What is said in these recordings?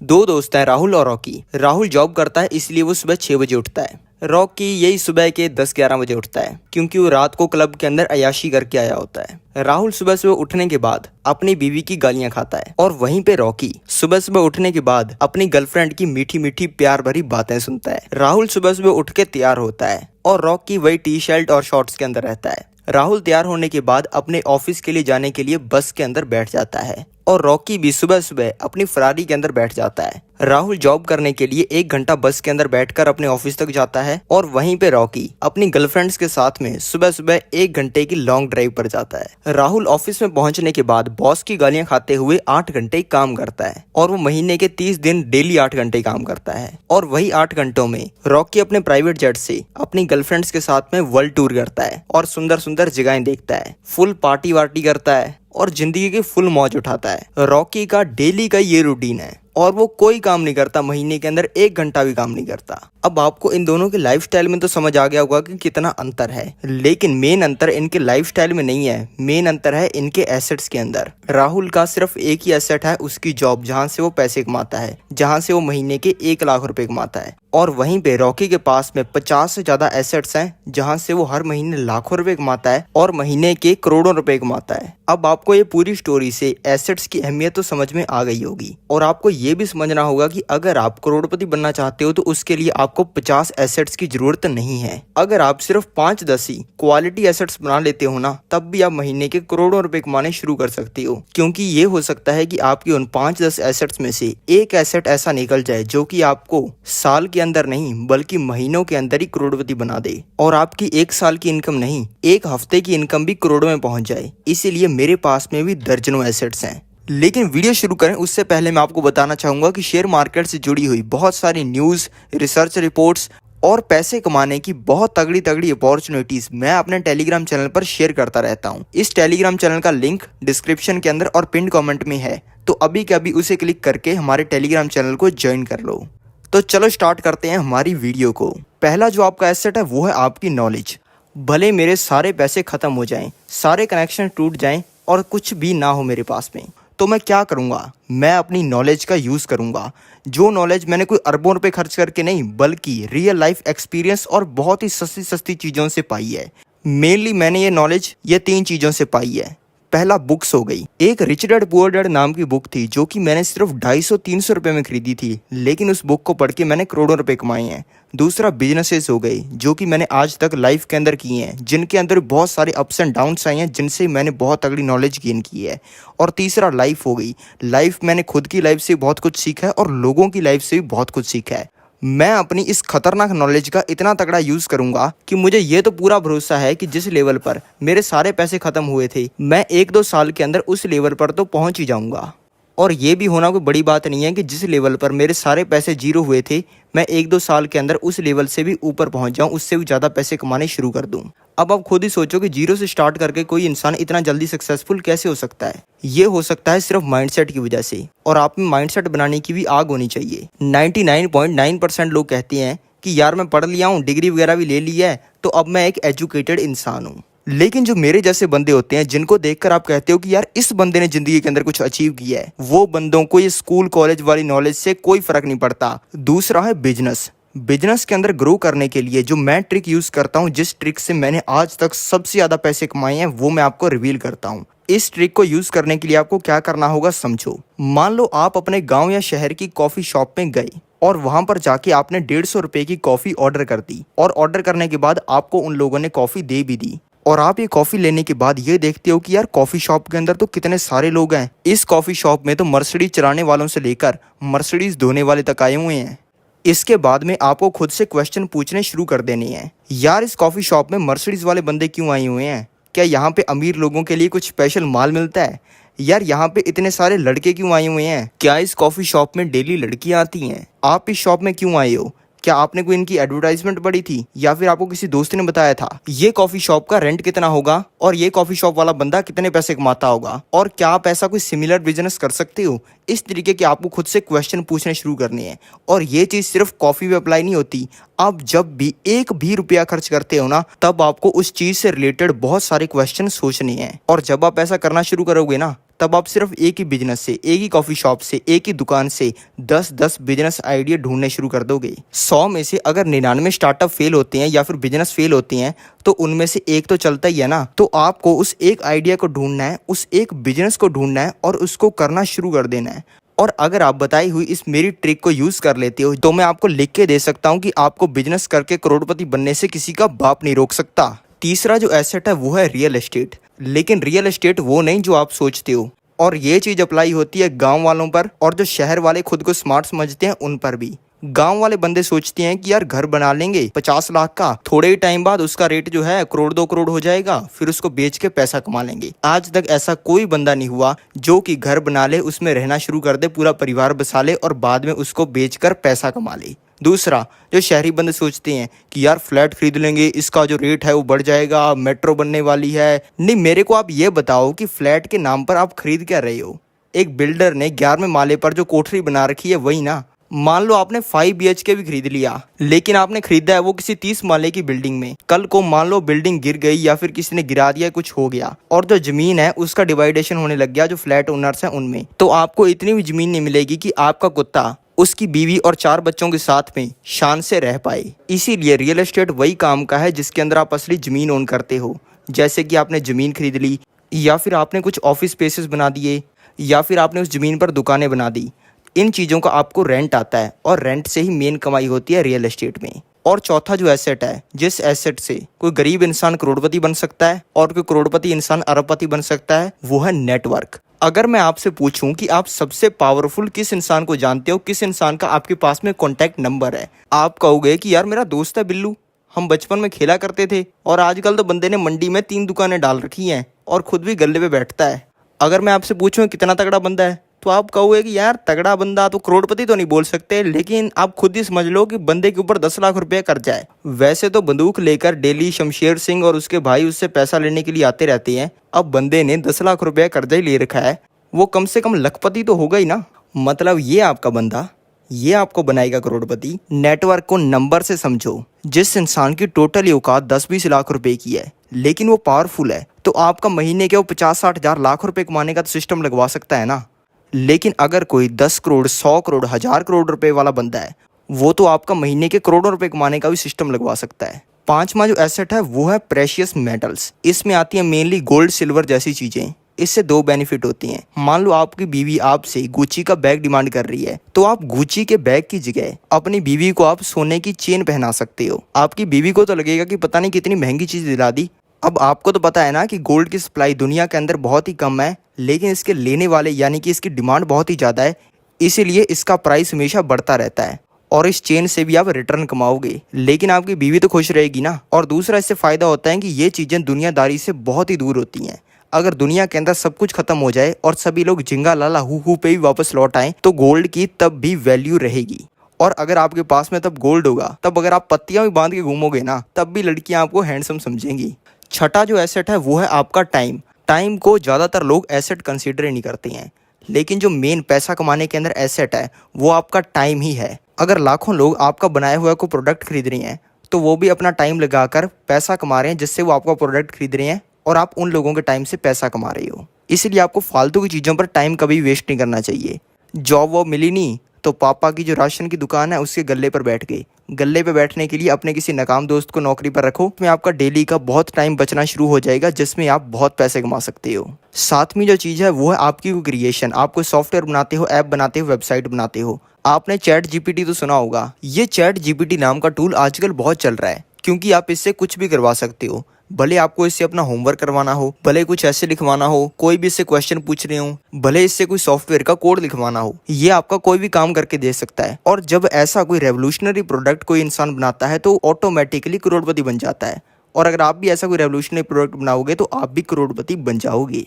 दो दोस्त हैं, राहुल और रॉकी। राहुल जॉब करता है इसलिए वो सुबह 6 बजे उठता है। रॉकी यही सुबह के 10-11 बजे उठता है क्योंकि वो रात को क्लब के अंदर अय्याशी करके आया होता है। राहुल सुबह सुबह उठने के बाद अपनी बीवी की गालियां खाता है और वहीं पे रॉकी सुबह सुबह उठने के बाद अपनी गर्लफ्रेंड की मीठी मीठी प्यार भरी बातें सुनता है। राहुल सुबह सुबह उठ के तैयार होता है और रॉकी वही टी शर्ट और शॉर्ट्स के अंदर रहता है। राहुल तैयार होने के बाद अपने ऑफिस के लिए जाने के लिए बस के अंदर बैठ जाता है और रॉकी भी सुबह सुबह अपनी फरारी के अंदर बैठ जाता है। राहुल जॉब करने के लिए 1 घंटा बस के अंदर बैठकर अपने ऑफिस तक जाता है और वहीं पे रॉकी अपनी गर्लफ्रेंड्स के साथ में सुबह सुबह 1 घंटे की लॉन्ग ड्राइव पर जाता है। राहुल ऑफिस में पहुंचने के बाद बॉस की गालियां खाते हुए 8 घंटे काम करता है और वो महीने के 30 दिन डेली 8 घंटे काम करता है। और वही 8 घंटों में रॉकी अपने प्राइवेट जेट से अपनी गर्लफ्रेंड्स के साथ में वर्ल्ड टूर करता है और सुंदर सुंदर जगहें देखता है, फुल पार्टी वार्टी करता है और जिंदगी की फुल मौज उठाता है। रॉकी का डेली का ये रूटीन है और वो कोई काम नहीं करता, महीने के अंदर 1 घंटा भी काम नहीं करता। अब आपको इन दोनों के लाइफस्टाइल में तो समझ आ गया होगा कि कितना अंतर है, लेकिन मेन अंतर इनके लाइफस्टाइल में नहीं है, मेन अंतर है इनके एसेट्स के अंदर। राहुल का सिर्फ एक ही एसेट है, उसकी जॉब, जहां से वो पैसे कमाता है, जहां से वो महीने के 1 लाख रुपए कमाता है। और वहीं पे रॉकी के पास में 50 से ज्यादा एसेट्स हैं, जहां से वो हर महीने लाखों रुपए कमाता है और महीने के करोड़ों रुपए कमाता है। अब आपको ये पूरी स्टोरी से एसेट्स की अहमियत तो समझ में आ गई होगी और आपको ये भी समझना होगा कि अगर आप करोड़पति बनना चाहते हो तो उसके लिए आपको 50 एसेट्स की जरूरत नहीं है। अगर आप सिर्फ 5-10 ही क्वालिटी एसेट्स बना लेते हो ना, तब भी आप महीने के करोड़ों रुपए कमाने शुरू कर सकते हो। क्योंकि ये हो सकता है कि आपकी उन 5-10 एसेट्स में से एक एसेट ऐसा निकल जाए जो कि आपको साल के अंदर नहीं बल्कि महीनों के अंदर ही करोड़पति बना दे और आपकी 1 साल की इनकम नहीं, 1 हफ्ते की इनकम भी करोड़ों में पहुंच जाए। इसीलिए मेरे पास में भी दर्जनों एसेट्स हैं। लेकिन वीडियो शुरू करें उससे पहले मैं आपको बताना चाहूंगा कि शेयर मार्केट से जुड़ी हुई बहुत सारी न्यूज़, रिसर्च रिपोर्ट्स और पैसे कमाने की बहुत तगड़ी तगड़ी अपॉर्चुनिटीज मैं अपने टेलीग्राम चैनल पर शेयर करता रहता हूं। इस टेलीग्राम चैनल का लिंक डिस्क्रिप्शन के अंदर और पिन कमेंट में है, तो अभी के अभी उसे क्लिक करके हमारे टेलीग्राम चैनल को ज्वाइन कर लो। तो चलो स्टार्ट करते हैं हमारी वीडियो को। पहला जो आपका एसेट है वो है आपकी नॉलेज। भले मेरे सारे पैसे खत्म हो जाएं, सारे कनेक्शन टूट जाएं और कुछ भी ना हो मेरे पास में, तो मैं क्या करूँगा? मैं अपनी नॉलेज का यूज़ करूँगा। जो नॉलेज मैंने कोई अरबों रुपए खर्च करके नहीं बल्कि रियल लाइफ एक्सपीरियंस और बहुत ही सस्ती सस्ती चीज़ों से पाई है। मेनली मैंने ये नॉलेज ये 3 चीज़ों से पाई है। पहला बुक्स हो गई। एक रिच डैड पुअर डैड नाम की बुक थी जो कि मैंने सिर्फ 250-300 रुपए में खरीदी थी, लेकिन उस बुक को पढ़ के मैंने करोड़ों रुपए कमाए हैं। दूसरा बिजनेसेस हो गई जो कि मैंने आज तक लाइफ के अंदर किए हैं, जिनके अंदर बहुत सारे अप्स एंड डाउन्स आए हैं, जिनसे मैंने बहुत तगड़ी नॉलेज गेन की है। और तीसरा लाइफ हो गई। लाइफ मैंने खुद की लाइफ से बहुत कुछ सीखा है और लोगों की लाइफ से भी बहुत कुछ सीखा है। मैं अपनी इस खतरनाक नॉलेज का इतना तगड़ा यूज़ करूंगा कि मुझे ये तो पूरा भरोसा है कि जिस लेवल पर मेरे सारे पैसे खत्म हुए थे, मैं 1-2 साल के अंदर उस लेवल पर तो पहुंच ही जाऊंगा। और ये भी होना कोई बड़ी बात नहीं है कि जिस लेवल पर मेरे सारे पैसे जीरो हुए थे, मैं 1-2 साल के अंदर उस लेवल से भी ऊपर पहुंच जाऊं, उससे भी ज़्यादा पैसे कमाने शुरू कर दूं। अब आप खुद ही सोचो कि जीरो से स्टार्ट करके कोई इंसान इतना जल्दी सक्सेसफुल कैसे हो सकता है? ये हो सकता है सिर्फ माइंडसेट की वजह से, और आप में माइंडसेट बनाने की भी आग होनी चाहिए। 99.9% लोग कहते हैं कि यार मैं पढ़ लिया हूँ, डिग्री वगैरह भी ले ली है, तो अब मैं एक एजुकेटेड इंसान हूँ। लेकिन जो मेरे जैसे बंदे होते हैं जिनको देखकर आप कहते हो कि यार इस बंदे ने जिंदगी के अंदर कुछ अचीव किया है, वो बंदों को ये स्कूल कॉलेज वाली नॉलेज से कोई फर्क नहीं पड़ता। दूसरा है बिजनेस। बिजनेस के अंदर ग्रो करने के लिए जो मैं ट्रिक यूज करता हूँ, जिस ट्रिक से मैंने आज तक सबसे ज्यादा पैसे कमाए हैं, वो मैं आपको रिवील करता हूँ। इस ट्रिक को यूज करने के लिए आपको क्या करना होगा समझो। मान लो आप अपने गाँव या शहर की कॉफी शॉप में गए और वहां पर जाके आपने 150 रुपए की कॉफी ऑर्डर कर दी, और ऑर्डर करने के बाद आपको उन लोगों ने कॉफी दे भी दी, और आप ये कॉफी लेने के बाद ये देखते हो कि यार कॉफी शॉप के अंदर तो कितने सारे लोग हैं। इस कॉफी शॉप में तो मर्सिडीज चलाने वालों से लेकर मर्सिडीज धोने वाले तक आए हुए हैं। इसके बाद में आपको खुद से क्वेश्चन पूछने शुरू कर देने हैं। यार इस कॉफी शॉप में मर्सिडीज वाले बंदे क्यों आए हुए हैं? क्या यहाँ पे अमीर लोगों के लिए कुछ स्पेशल माल मिलता है? यार यहाँ पे इतने सारे लड़के क्यों आए हुए हैं? क्या इस कॉफी शॉप में डेली लड़कियां आती हैं? आप इस शॉप में क्यों आए हो? क्या आपने कोई इनकी एडवर्टाइजमेंट पढ़ी थी या फिर आपको किसी दोस्त ने बताया था? ये कॉफी शॉप का रेंट कितना होगा और ये कॉफी शॉप वाला बंदा कितने पैसे कमाता होगा, और क्या आप ऐसा कोई सिमिलर बिजनेस कर सकते हो? इस तरीके के आपको खुद से क्वेश्चन पूछने शुरू करने हैं। और ये चीज़ सिर्फ कॉफी पे अप्लाई नहीं होती। आप जब भी 1 भी रुपया खर्च करते हो ना, तब आपको उस चीज़ से रिलेटेड बहुत सारे क्वेश्चन सोचने हैं, और जब आप ऐसा करना शुरू करोगे ना, तब आप सिर्फ एक ही बिजनेस से, एक ही कॉफी शॉप से, एक ही दुकान से 10-10 बिजनेस आइडिया ढूंढने शुरू कर दोगे। 100 में से अगर 99 स्टार्टअप फेल होते हैं या फिर बिजनेस फेल होते हैं तो उनमें से एक तो चलता ही है ना। तो आपको उस एक आइडिया को ढूंढना है, उस एक बिजनेस को ढूंढना है और उसको करना शुरू कर देना है। और अगर आप बताई हुई इस मेरी ट्रिक को यूज कर लेते हो तो मैं आपको लिख के दे सकता हूँ कि आपको बिजनेस करके करोड़पति बनने से किसी का बाप नहीं रोक सकता। तीसरा जो एसेट है वो है रियल एस्टेट। लेकिन रियल एस्टेट वो नहीं जो आप सोचते हो, और ये चीज अप्लाई होती है गांव वालों पर, और जो शहर वाले खुद को स्मार्ट समझते हैं उन पर भी। गांव वाले बंदे सोचते हैं कि यार घर बना लेंगे 50 लाख का, थोड़े ही टाइम बाद उसका रेट जो है करोड़ 2 करोड़ हो जाएगा, फिर उसको बेच के पैसा कमा लेंगे। आज तक ऐसा कोई बंदा नहीं हुआ जो कि घर बना ले, उसमें रहना शुरू कर दे, पूरा परिवार बसा ले और बाद में उसको बेचकर पैसा कमा ले। दूसरा, जो शहरी बंदे सोचते हैं कि यार फ्लैट खरीद लेंगे, इसका जो रेट है वो बढ़ जाएगा, मेट्रो बनने वाली है। नहीं, मेरे को आप ये बताओ कि फ्लैट के नाम पर आप खरीद क्या रहे हो? एक बिल्डर ने 11वें माले पर जो कोठरी बना रखी है वही ना। मान लो आपने 5 BHK भी खरीद लिया, लेकिन आपने खरीदा है वो किसी 30 माले की बिल्डिंग में। कल को मान लो बिल्डिंग गिर गई या फिर किसी ने गिरा दिया, कुछ हो गया और जो जमीन है उसका डिवाइडेशन होने लग गया जो फ्लैट ओनर्स हैं उनमें, तो आपको इतनी भी जमीन नहीं मिलेगी कि आपका कुत्ता उसकी बीवी और 4 बच्चों के साथ में शान से रह पाए। इसीलिए रियल एस्टेट वही काम का है जिसके अंदर आप असली जमीन ओन करते हो। जैसे कि आपने जमीन खरीद ली, या फिर आपने कुछ ऑफिस स्पेसेस बना दिए, या फिर आपने उस जमीन पर दुकानें बना दी। इन चीज़ों का आपको रेंट आता है और रेंट से ही मेन कमाई होती है रियल एस्टेट में। और चौथा जो एसेट है, जिस एसेट से कोई गरीब इंसान करोड़पति बन सकता है और कोई करोड़पति इंसान अरबपति बन सकता है, वो है नेटवर्क। अगर मैं आपसे पूछूं कि आप सबसे पावरफुल किस इंसान को जानते हो, किस इंसान का आपके पास में कॉन्टैक्ट नंबर है, आप कहोगे कि यार मेरा दोस्त है बिल्लू, हम बचपन में खेला करते थे और आजकल तो बंदे ने मंडी में 3 दुकानें डाल रखी हैं और खुद भी गल्ले पे बैठता है। अगर मैं आपसे पूछूं कितना तगड़ा बंदा है तो आप कहोगे कि यार तगड़ा बंदा तो करोड़पति तो नहीं बोल सकते, लेकिन आप खुद ही समझ लो कि बंदे के ऊपर 10 लाख रुपए कर्जा है। वैसे तो बंदूक लेकर डेली शमशेर सिंह और उसके भाई उससे पैसा लेने के लिए आते रहते हैं। अब बंदे ने 10 लाख रुपए कर्जा ही ले रखा है, वो कम से कम लखपति तो होगा ही ना। मतलब ये आपका बंदा, ये आपको बनाएगा करोड़पति। नेटवर्क को नंबर से समझो। जिस इंसान की टोटल औकात 10-20 लाख रुपए की है लेकिन वो पावरफुल है, तो आपका महीने के वो 50-60 हजार लाख रुपए कमाने का तो सिस्टम लगवा सकता है ना। लेकिन अगर कोई 10 करोड़, 100 करोड़, 1000 करोड़ रुपए वाला बंदा है, वो तो आपका महीने के करोड़ों रुपए कमाने का भी सिस्टम लगवा सकता है। पांचवा जो एसेट है वो है प्रेशियस मेटल्स। इसमें आती है मेनली गोल्ड, सिल्वर जैसी चीजें। इससे 2 बेनिफिट होती हैं। मान लो आपकी बीवी आपसे गुच्ची का बैग डिमांड कर रही है, तो आप गुच्ची के बैग की जगह अपनी बीवी को आप सोने की चेन पहना सकते हो। आपकी बीवी को तो लगेगा कि पता नहीं कितनी महंगी चीज दिला दी। अब आपको तो पता है ना कि गोल्ड की सप्लाई दुनिया के अंदर बहुत ही कम है, लेकिन इसके लेने वाले यानी कि इसकी डिमांड बहुत ही ज़्यादा है, इसीलिए इसका प्राइस हमेशा बढ़ता रहता है। और इस चेन से भी आप रिटर्न कमाओगे, लेकिन आपकी बीवी तो खुश रहेगी ना। और दूसरा इससे फ़ायदा होता है कि ये चीज़ें दुनियादारी से बहुत ही दूर होती हैं। अगर दुनिया के अंदर सब कुछ खत्म हो जाए और सभी लोग झिंगा लाला हु पे भी वापस लौट आएँ, तो गोल्ड की तब भी वैल्यू रहेगी। और अगर आपके पास में तब गोल्ड होगा, तब अगर आप पत्तियां भी बांध के घूमोगे ना, तब भी लड़कियां आपको हैंडसम समझेंगी। छठा जो एसेट है वो है आपका टाइम। टाइम को ज़्यादातर लोग एसेट कंसीडर ही नहीं करते हैं, लेकिन जो मेन पैसा कमाने के अंदर एसेट है वो आपका टाइम ही है। अगर लाखों लोग आपका बनाया हुआ कोई प्रोडक्ट खरीद रहे हैं, तो वो भी अपना टाइम लगाकर पैसा कमा रहे हैं, जिससे वो आपका प्रोडक्ट खरीद रहे हैं और आप उन लोगों के टाइम से पैसा कमा रहे हो। इसलिए आपको फालतू की चीज़ों पर टाइम कभी वेस्ट नहीं करना चाहिए। जॉब वॉब मिली नहीं तो पापा की जो राशन की दुकान है उसके गल्ले पर बैठ गए। गल्ले पे बैठने के लिए अपने किसी नाकाम दोस्त को नौकरी पर रखो, उसमें आपका डेली का बहुत टाइम बचना शुरू हो जाएगा, जिसमें आप बहुत पैसे कमा सकते हो। सातवीं जो चीज़ है वो है आपकी क्रिएशन। आप कोई सॉफ्टवेयर बनाते हो, ऐप बनाते हो, वेबसाइट बनाते हो। आपने चैट जीपीटी तो सुना होगा। ये चैट जीपीटी नाम का टूल आजकल बहुत चल रहा है, क्योंकि आप इससे कुछ भी करवा सकते हो। भले आपको इससे अपना होमवर्क करवाना हो, भले कुछ ऐसे लिखवाना हो, कोई भी इससे क्वेश्चन पूछ रहे हो, भले इससे कोई सॉफ्टवेयर का कोड लिखवाना हो, ये आपका कोई भी काम करके दे सकता है। और जब ऐसा कोई रेवोल्यूशनरी प्रोडक्ट कोई इंसान बनाता है तो ऑटोमेटिकली करोड़पति बन जाता है। और अगर आप भी ऐसा कोई रेवोल्यूशनरी प्रोडक्ट बनाओगे तो आप भी करोड़पति बन जाओगे।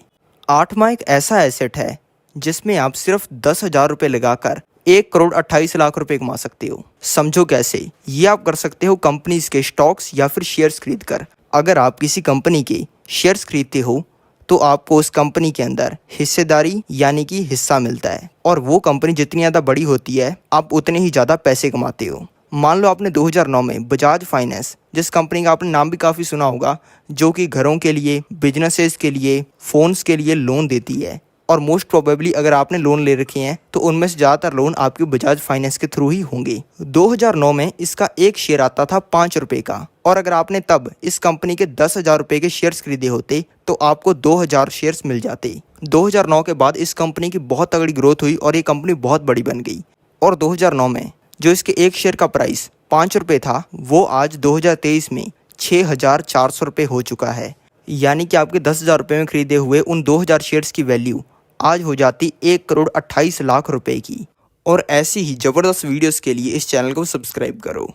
आठवां एक ऐसा एसेट है जिसमें आप सिर्फ 10,000 रुपये लगाकर 1,28,00,000 रुपए कमा सकते हो। समझो कैसे। ये आप कर सकते हो कंपनीज के स्टॉक्स या फिर शेयर्स खरीद कर। अगर आप किसी कंपनी के शेयर्स खरीदते हो तो आपको उस कंपनी के अंदर हिस्सेदारी यानी कि हिस्सा मिलता है, और वो कंपनी जितनी ज़्यादा बड़ी होती है आप उतने ही ज़्यादा पैसे कमाते हो। मान लो आपने 2009 में बजाज फाइनेंस, जिस कंपनी का आपने नाम भी काफ़ी सुना होगा, जो कि घरों के लिए, बिजनेसेस के लिए, फ़ोन्स के लिए लोन देती है, और मोस्ट प्रोबेबली अगर आपने लोन ले रखे हैं तो उनमें से ज़्यादातर लोन आपके बजाज फाइनेंस के थ्रू ही होंगे। 2009 में इसका एक शेयर आता था 5 रुपये का, और अगर आपने तब इस कंपनी के 10,000 रुपये के शेयर्स खरीदे होते तो आपको 2,000 शेयर्स मिल जाते। 2009 के बाद इस कंपनी की बहुत तगड़ी ग्रोथ हुई और ये कंपनी बहुत बड़ी बन गई, और 2009 में जो इसके एक शेयर का प्राइस 5 रुपये था वो आज 2023 में 6,400 रुपये हो चुका है। यानी कि आपके 10,000 रुपये में खरीदे हुए उन 2,000 शेयर्स की वैल्यू आज हो जाती 1,28,00,000 रुपये की। और ऐसी ही ज़बरदस्त वीडियोस के लिए इस चैनल को सब्सक्राइब करो।